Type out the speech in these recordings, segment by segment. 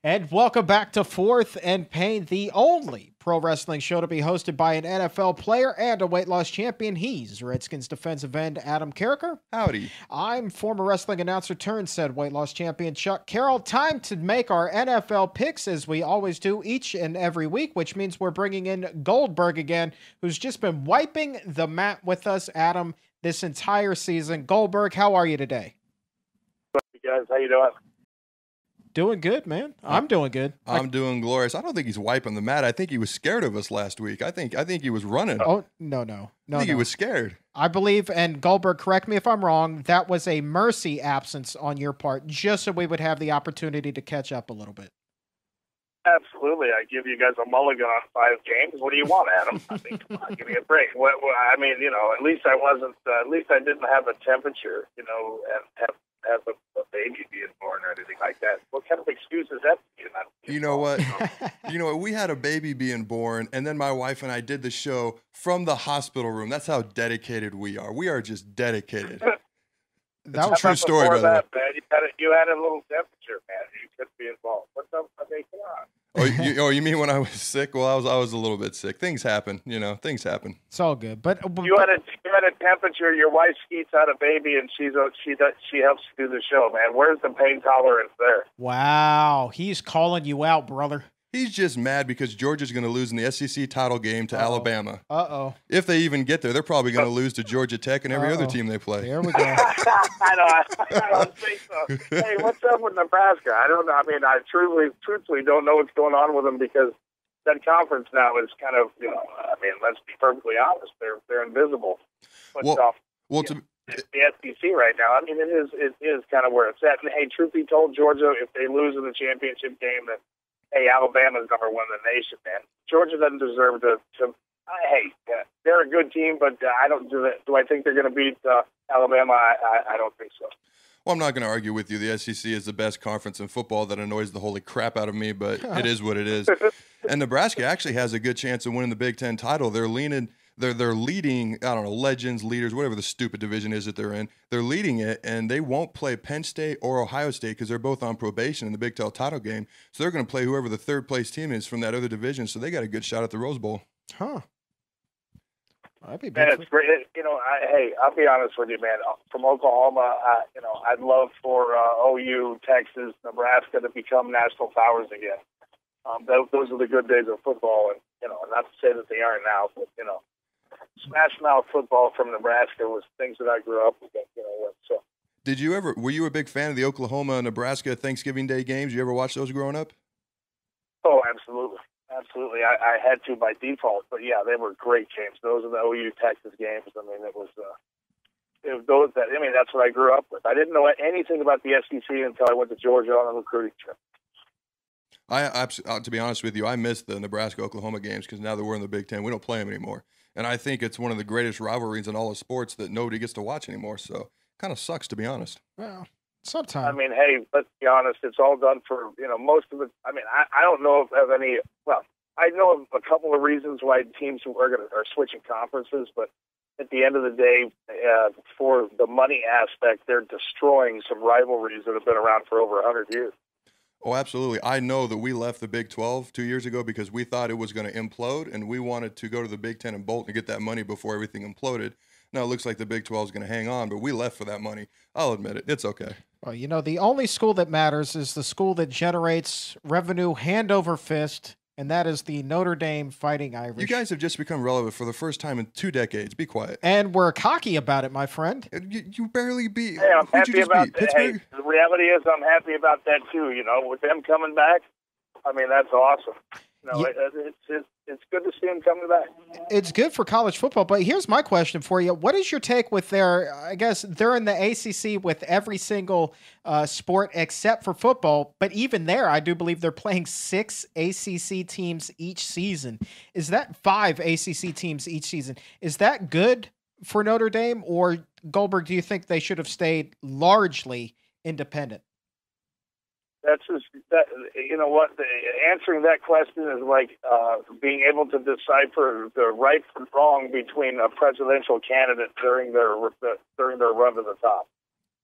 And welcome back to Fourth and Pain, the only pro wrestling show to be hosted by an NFL player and a weight loss champion. He's Redskins defensive end Adam Carriker. Howdy. I'm former wrestling announcer turned said weight loss champion Chuck Carroll. Time to make our NFL picks as we always do each and every week, which means we're bringing in Goldberg again, who's just been wiping the mat with us, Adam, this entire season. Goldberg, how are you today? Hey guys, how you doing? Doing good, man. I'm doing good. I'm doing glorious. I don't think he's wiping the mat. I think he was scared of us last week. I think he was running. Oh, no. I think he was scared. I believe, and Goldberg, correct me if I'm wrong, that was a mercy absence on your part, just so we would have the opportunity to catch up a little bit. Absolutely. I give you guys a mulligan on 5 games. What do you want, Adam? I mean, come on, give me a break. I mean, at least I wasn't, at least I didn't have a temperature, and have a baby being born or anything like that. What kind of excuse is that? You know what? We had a baby being born, and then my wife and I did the show from the hospital room. That's how dedicated we are. We are just dedicated. That's a true story, by the way. You had a little temperature, man. You could be involved. What's up? I mean, come on. You mean when I was sick? Well, I was a little bit sick. Things happen, things happen. It's all good. But you had a temperature. Your wife eats out a baby, and she helps do the show, man. Where's the pain tolerance there? Wow, he's calling you out, brother. He's just mad because Georgia's going to lose in the SEC title game to Alabama. If they even get there, they're probably going to lose to Georgia Tech and every other team they play. There we go. I don't think so. Hey, what's up with Nebraska? I don't know. I mean, I truthfully don't know what's going on with them because that conference now is kind of, let's be perfectly honest, they're invisible. But the SEC right now, I mean, it is kind of where it's at. And hey, truth be told, Georgia, if they lose in the championship game, then hey, Alabama's number one in the nation, man. Georgia doesn't deserve to they're a good team, but I don't do that. Do I think they're going to beat Alabama? I don't think so. Well, I'm not going to argue with you. The SEC is the best conference in football. That annoys the holy crap out of me, but it is what it is. And Nebraska actually has a good chance of winning the Big Ten title. They're leading, I don't know, legends, leaders, whatever the stupid division is that they're in. They're leading it, and they won't play Penn State or Ohio State because they're both on probation in the Big Ten title game. So they're going to play whoever the third-place team is from that other division, so they got a good shot at the Rose Bowl. Huh. That'd be man, it's great. I'll be honest with you, man. From Oklahoma, I'd love for OU, Texas, Nebraska to become national powers again. Those are the good days of football, and not to say that they aren't now, but smash mouth football from Nebraska was things that I grew up with. So. Were you a big fan of the Oklahoma-Nebraska Thanksgiving Day games? You ever watch those growing up? Oh, absolutely. Absolutely. I had to by default, but yeah, they were great games. Those are the OU Texas games. I mean, that's what I grew up with. I didn't know anything about the SEC until I went to Georgia on a recruiting trip. To be honest with you, I miss the Nebraska-Oklahoma games because now that we're in the Big Ten, we don't play them anymore. And I think it's one of the greatest rivalries in all of sports that nobody gets to watch anymore. So kind of sucks, to be honest. Well, sometimes. I mean, hey, let's be honest. It's all done for, most of it. I mean, I don't know of any, well, I know of a couple of reasons why teams are switching conferences, but at the end of the day, for the money aspect, they're destroying some rivalries that have been around for over 100 years. Oh, absolutely. I know that we left the Big 12 2 years ago because we thought it was going to implode, and we wanted to go to the Big 10 and bolt and get that money before everything imploded. Now it looks like the Big 12 is going to hang on, but we left for that money. I'll admit it. It's okay. Well, the only school that matters is the school that generates revenue hand over fist, and that is the Notre Dame Fighting Irish. You guys have just become relevant for the first time in 2 decades. Be quiet. And we're cocky about it, my friend. You barely beat. Hey, I'm happy about that. Hey, the reality is I'm happy about that, too. With them coming back, I mean, that's awesome. It's good to see them coming back. It's good for college football, but here's my question for you. What is your take with I guess they're in the ACC with every single sport except for football, but even there, I do believe they're playing 6 ACC teams each season. Is that 5 ACC teams each season? Is that good for Notre Dame, or Goldberg, do you think they should have stayed largely independent? That's just that. Answering that question is like being able to decipher the right from wrong between a presidential candidate during their run to the top.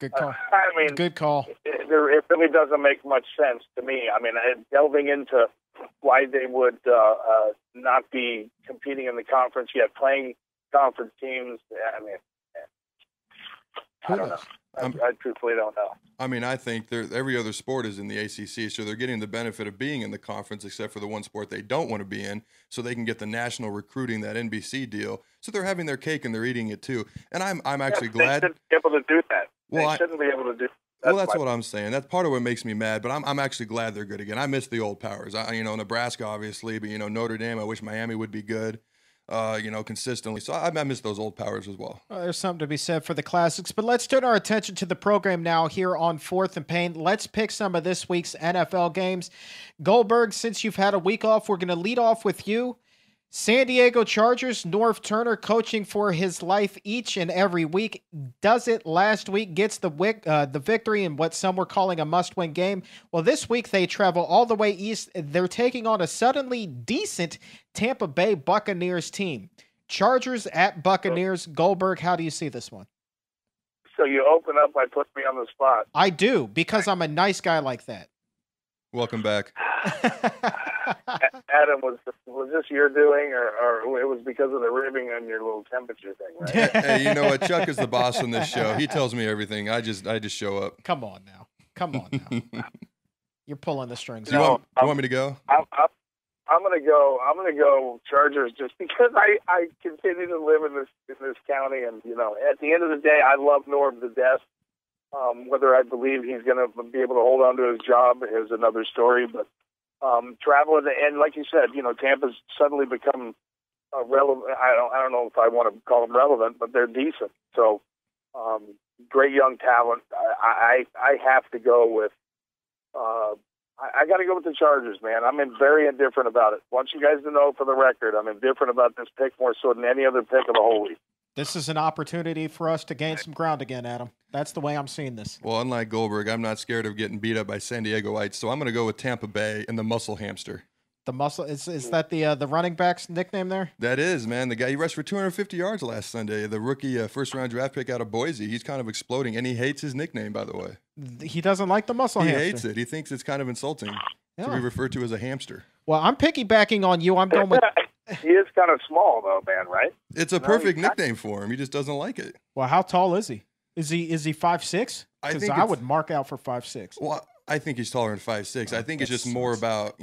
Good call. I mean, good call. It really doesn't make much sense to me. I mean, delving into why they would not be competing in the conference yet, playing conference teams. I mean, I don't know. I truthfully don't know. I mean, I think every other sport is in the ACC, so they're getting the benefit of being in the conference, except for the one sport they don't want to be in, so they can get the national recruiting, that NBC deal. So they're having their cake and they're eating it too. And I'm actually glad. They shouldn't be able to do that. Well, they shouldn't be able to do. That's what I'm saying. That's part of what makes me mad. But I'm actually glad they're good again. I miss the old powers. Nebraska obviously, but Notre Dame. I wish Miami would be good. Consistently. So I miss those old powers as well. There's something to be said for the classics, but let's turn our attention to the program now here on Fourth and Pain. Let's pick some of this week's NFL games. Goldberg, since you've had a week off, we're going to lead off with you. San Diego Chargers, Norv Turner coaching for his life each and every week. Does it last week, gets the victory in what some were calling a must-win game. Well, this week they travel all the way east. They're taking on a suddenly decent Tampa Bay Buccaneers team. Chargers at Buccaneers. Goldberg, how do you see this one? So you open up by putting me on the spot. I do, because I'm a nice guy like that. Welcome back. Adam, was this your doing, or it was because of the ribbing on your little temperature thing, right? Hey, you know what? Chuck is the boss on this show. He tells me everything. I just show up. Come on now. You're pulling the strings. You want me to go? I'm gonna go. I'm gonna go Chargers, just because I continue to live in this county, and at the end of the day, I love Norv to death. Whether I believe he's going to be able to hold on to his job is another story. But traveling, and like you said, Tampa's suddenly become relevant. I don't know if I want to call them relevant, but they're decent. So great young talent. I have to go with. I got to go with the Chargers, man. I'm very indifferent about it. Want you guys to know, for the record, I'm indifferent about this pick more so than any other pick of the whole week. This is an opportunity for us to gain some ground again, Adam. That's the way I'm seeing this. Well, unlike Goldberg, I'm not scared of getting beat up by San Diegoites, so I'm going to go with Tampa Bay and the Muscle Hamster. The muscle is that the running back's nickname there? That is, man. The guy, he rushed for 250 yards last Sunday. The rookie first-round draft pick out of Boise. He's kind of exploding, and he hates his nickname, by the way. He doesn't like the muscle hamster. He hates it. He thinks it's kind of insulting to be referred to as a hamster. Well, I'm piggybacking on you. I'm going with. He is kind of small, though, man, right? It's a perfect nickname for him. He just doesn't like it. Well, how tall is he? Is he 5'6"? Because I would mark out for 5'6". Well, I think he's taller than 5'6". I think it's just more about,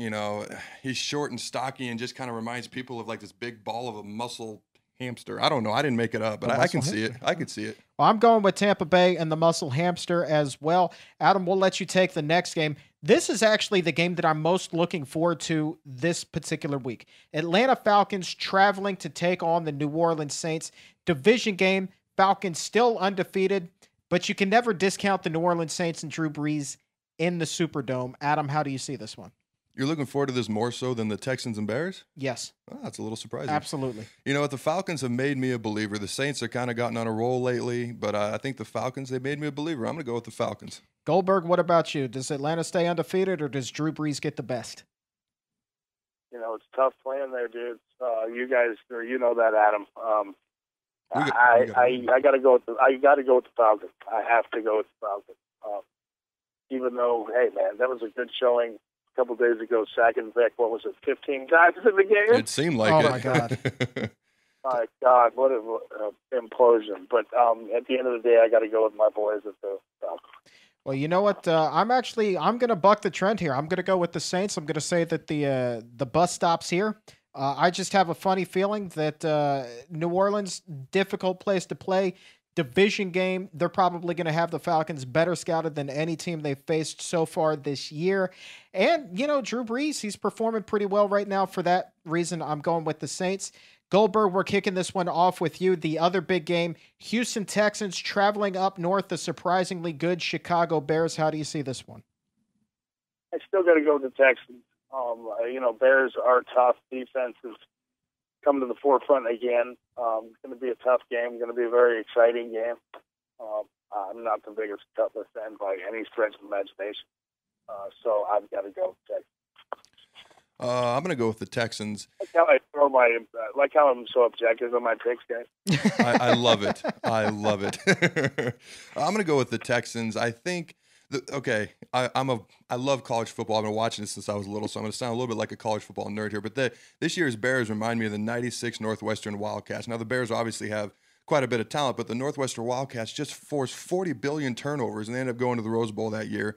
he's short and stocky and just kind of reminds people of like this big ball of a muscle hamster. I don't know. I didn't make it up, but I can see it. I could see it. Well, I'm going with Tampa Bay and the muscle hamster as well. Adam, we'll let you take the next game. This is actually the game that I'm most looking forward to this particular week. Atlanta Falcons traveling to take on the New Orleans Saints. Division game. Falcons still undefeated, but you can never discount the New Orleans Saints and Drew Brees in the Superdome. Adam, how do you see this one? You're looking forward to this more so than the Texans and Bears? Yes. Oh, that's a little surprising. Absolutely. You know what? The Falcons have made me a believer. The Saints have kind of gotten on a roll lately, but I think the Falcons, they made me a believer. I'm going to go with the Falcons. Goldberg, what about you? Does Atlanta stay undefeated, or does Drew Brees get the best? It's tough playing there, dude. You guys, or that, Adam. I got to go with the Falcons. I have to go with the Falcons. Even though, hey, man, that was a good showing a couple days ago. Sacking Vic, what was it, 15 times in the game? It seemed like it. Oh, my God. My God, what an implosion. But at the end of the day, I got to go with my boys at the Falcons. Well, you know what? I'm going to buck the trend here. I'm going to go with the Saints. I'm going to say that the bus stops here. I just have a funny feeling that New Orleans, difficult place to play. Division game, they're probably going to have the Falcons better scouted than any team they've faced so far this year. And, Drew Brees, he's performing pretty well right now. For that reason, I'm going with the Saints. Goldberg, we're kicking this one off with you. The other big game, Houston Texans traveling up north, the surprisingly good Chicago Bears. How do you see this one? I still got to go with the Texans. Bears are tough. Defense has come to the forefront again. It's going to be a tough game. Going to be a very exciting game. I'm not the biggest toughest fan by any stretch of imagination. So I've got to go with Texans. I'm going to go with the Texans. Like how I'm so objective on my picks, guys. I love it. I love it. I'm going to go with the Texans. I think I love college football. I've been watching it since I was little, so I'm going to sound a little bit like a college football nerd here. But this year's Bears remind me of the '96 Northwestern Wildcats. Now the Bears obviously have quite a bit of talent, but the Northwestern Wildcats just forced 40 billion turnovers, and they ended up going to the Rose Bowl that year,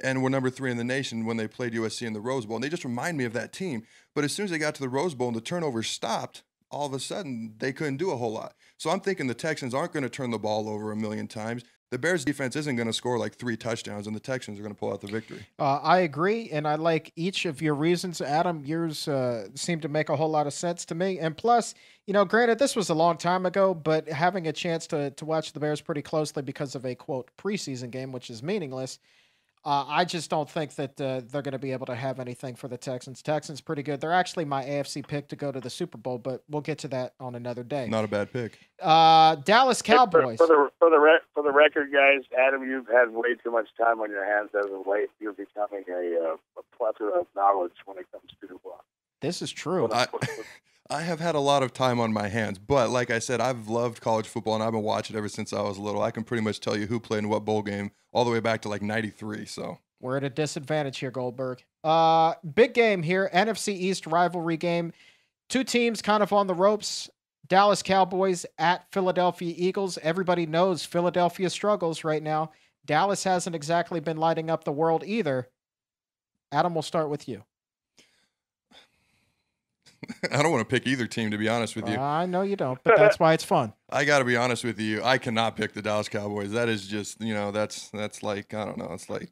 and were number 3 in the nation when they played USC in the Rose Bowl. And they just remind me of that team. But as soon as they got to the Rose Bowl and the turnovers stopped, all of a sudden they couldn't do a whole lot. So I'm thinking the Texans aren't going to turn the ball over a million times. The Bears defense isn't going to score like 3 touchdowns, and the Texans are going to pull out the victory. I agree, and I like each of your reasons. Adam, yours seem to make a whole lot of sense to me. And plus, granted, this was a long time ago, but having a chance to watch the Bears pretty closely because of a, quote, preseason game, which is meaningless, I just don't think that they're going to be able to have anything for the Texans. Texans pretty good. They're actually my AFC pick to go to the Super Bowl, but we'll get to that on another day. Not a bad pick. Dallas Cowboys. For the record, guys, Adam, you've had way too much time on your hands as of late. You're becoming a plethora of knowledge when it comes to this is true. I have had a lot of time on my hands, but like I said, I've loved college football, and I've been watching it ever since I was little. I can pretty much tell you who played in what bowl game all the way back to like '93. So we're at a disadvantage here, Goldberg. Big game here, NFC East rivalry game. 2 teams kind of on the ropes. Dallas Cowboys at Philadelphia Eagles. Everybody knows Philadelphia struggles right now. Dallas hasn't exactly been lighting up the world either. Adam, we'll start with you. I don't want to pick either team, to be honest with you. I know you don't, but that's why it's fun. I got to be honest with you. I cannot pick the Dallas Cowboys. That is just, that's like, I don't know. It's like,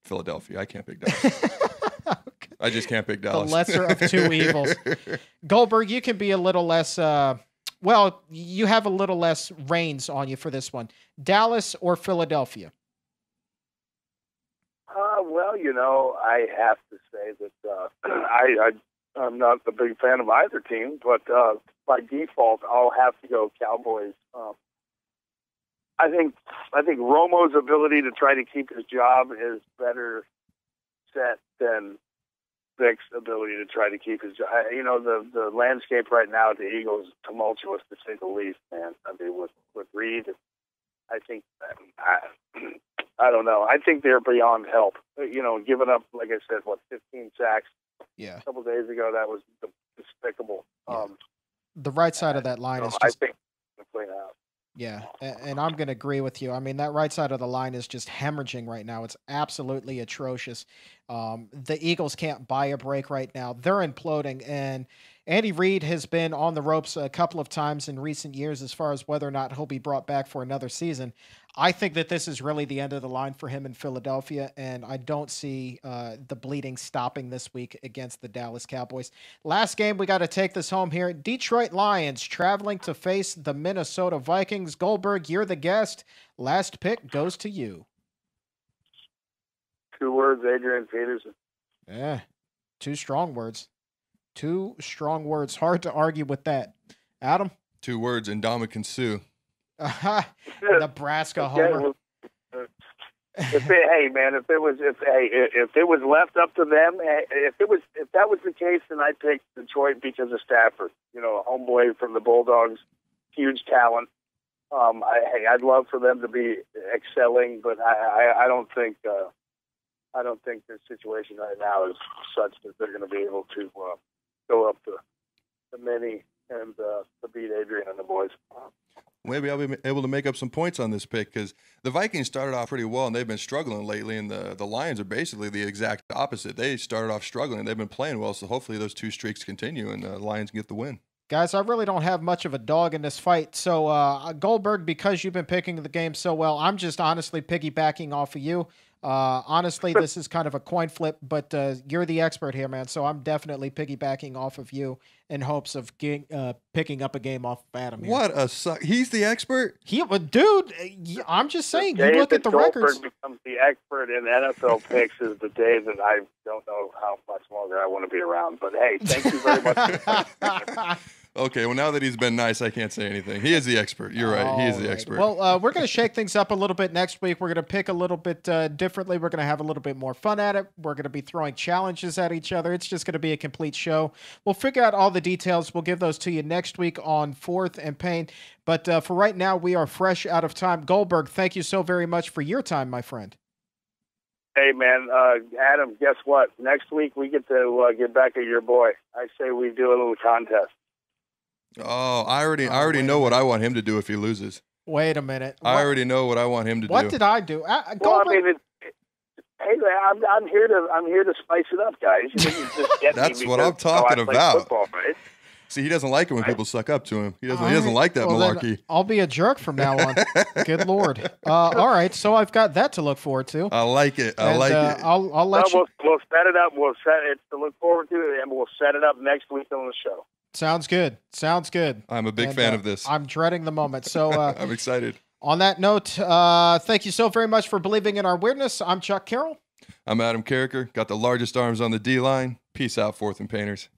Philadelphia. I can't pick Dallas. Okay. I just can't pick Dallas. The lesser of 2 evils. Goldberg, you can be a little less, you have a little less reins on you for this one. Dallas or Philadelphia? I have to say that I'm not a big fan of either team, but by default, I'll have to go Cowboys. I think Romo's ability to try to keep his job is better set than Vic's ability to try to keep his job. The landscape right now at the Eagles is tumultuous, to say the least, man. I mean, with Reed, I think I don't know. I think they're beyond help. Giving up, like I said, 15 sacks. Yeah. A couple days ago, that was despicable. Yeah. The right side of that line is just... I think it's playing out. Yeah, and I'm going to agree with you. I mean, that right side of the line is just hemorrhaging right now. It's absolutely atrocious. The Eagles can't buy a break right now. They're imploding, and Andy Reid has been on the ropes a couple of times in recent years as far as whether or not he'll be brought back for another season. I think that this is really the end of the line for him in Philadelphia, and I don't see the bleeding stopping this week against the Dallas Cowboys. Last game, we got to take this home here. Detroit Lions traveling to face the Minnesota Vikings. Goldberg, you're the guest. Last pick goes to you. 2 words, Adrian Peterson. Yeah, 2 strong words. 2 strong words. Hard to argue with that. Adam? 2 words, Ndamukong Suh. Nebraska homer. If it was left up to them, if that was the case, then I'd pick Detroit because of Stafford. Homeboy from the Bulldogs, huge talent. I'd love for them to be excelling, but I don't think their situation right now is such that they're going to be able to go up the mini and to beat Adrian and the boys. Maybe I'll be able to make up some points on this pick because the Vikings started off pretty well and they've been struggling lately, and the Lions are basically the exact opposite. They started off struggling. They've been playing well, so hopefully those 2 streaks continue and the Lions get the win. Guys, I really don't have much of a dog in this fight. So, Goldberg, because you've been picking the game so well, I'm just honestly piggybacking off of you. Honestly, this is kind of a coin flip, but you're the expert here, man. So I'm definitely piggybacking off of you in hopes of picking up a game off of Adam here. What a suck. He's the expert? Dude, I'm just saying, you look at the records. Goldberg becomes the expert in NFL picks is the day that I don't know how much longer I want to be around. But, hey, thank you very much. Okay, well, now that he's been nice, I can't say anything. He is the expert. You're right. He is the expert. Well, we're going to shake things up a little bit next week. We're going to pick a little bit differently. We're going to have a little bit more fun at it. We're going to be throwing challenges at each other. It's just going to be a complete show. We'll figure out all the details. We'll give those to you next week on Fourth and Pain. But for right now, we are fresh out of time. Goldberg, thank you so very much for your time, my friend. Hey, man, Adam, guess what? Next week we get to get back at your boy. I say we do a little contest. Oh, I already know what I want him to do if he loses. Wait a minute. I already know what I want him to do. What did I do? Well, I mean, hey, man, I'm here to spice it up, guys. You just get That's me what I'm talking about. Football, right? See, he doesn't like it when people suck up to him. He doesn't like that malarkey. I'll be a jerk from now on. Good Lord. All right, so I've got that to look forward to. I like it. I like it. I'll let you. We'll set it up. We'll set it to look forward to, and we'll set it up next week on the show. Sounds good. Sounds good. I'm a big fan of this. I'm dreading the moment. So I'm excited. On that note, thank you so very much for believing in our weirdness. I'm Chuck Carroll. I'm Adam Carriker. Got the largest arms on the D-line. Peace out, Fourth and Painters.